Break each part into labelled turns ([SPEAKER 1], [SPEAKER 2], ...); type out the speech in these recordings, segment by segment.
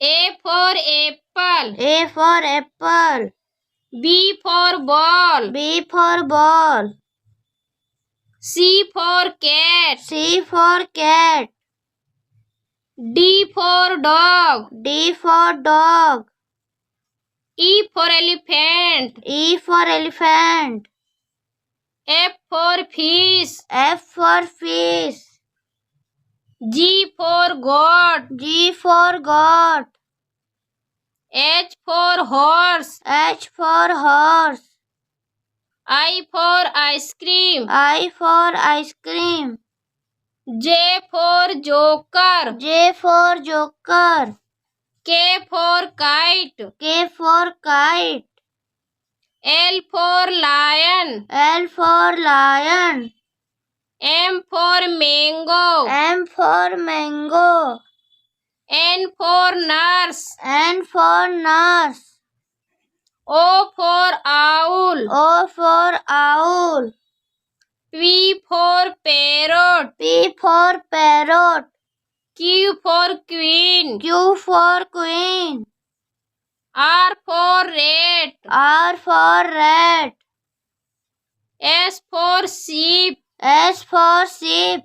[SPEAKER 1] A for apple.
[SPEAKER 2] A for apple.
[SPEAKER 1] B for ball.
[SPEAKER 2] B for ball.
[SPEAKER 1] C for cat.
[SPEAKER 2] C for cat.
[SPEAKER 1] D for dog.
[SPEAKER 2] D for dog.
[SPEAKER 1] E for elephant.
[SPEAKER 2] E for elephant.
[SPEAKER 1] F for fish.
[SPEAKER 2] F for fish.
[SPEAKER 1] G for goat.
[SPEAKER 2] G for goat.
[SPEAKER 1] H for horse.
[SPEAKER 2] H for horse.
[SPEAKER 1] I for ice cream.
[SPEAKER 2] I for ice cream.
[SPEAKER 1] J for joker.
[SPEAKER 2] J for joker.
[SPEAKER 1] K for kite.
[SPEAKER 2] K for kite.
[SPEAKER 1] L for lion.
[SPEAKER 2] L for lion.
[SPEAKER 1] M for mango.
[SPEAKER 2] M for mango.
[SPEAKER 1] N for nurse.
[SPEAKER 2] N for nurse.
[SPEAKER 1] O for owl.
[SPEAKER 2] O for owl.
[SPEAKER 1] P for parrot.
[SPEAKER 2] P for parrot.
[SPEAKER 1] Q for queen.
[SPEAKER 2] Q for queen.
[SPEAKER 1] R for rat.
[SPEAKER 2] R for rat.
[SPEAKER 1] S for sheep.
[SPEAKER 2] S for sheep.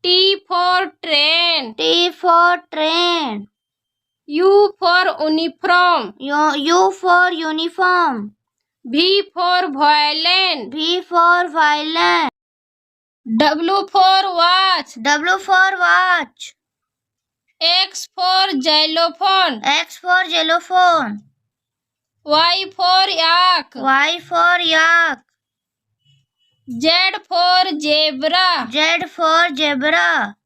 [SPEAKER 1] T for train.
[SPEAKER 2] T for train.
[SPEAKER 1] U for uniform.
[SPEAKER 2] U for uniform.
[SPEAKER 1] V for violin.
[SPEAKER 2] V for violin.
[SPEAKER 1] W for watch.
[SPEAKER 2] W for watch.
[SPEAKER 1] X for xylophone.
[SPEAKER 2] X for xylophone.
[SPEAKER 1] Y for yak.
[SPEAKER 2] Y for yak.
[SPEAKER 1] Z for zebra.
[SPEAKER 2] Z for zebra.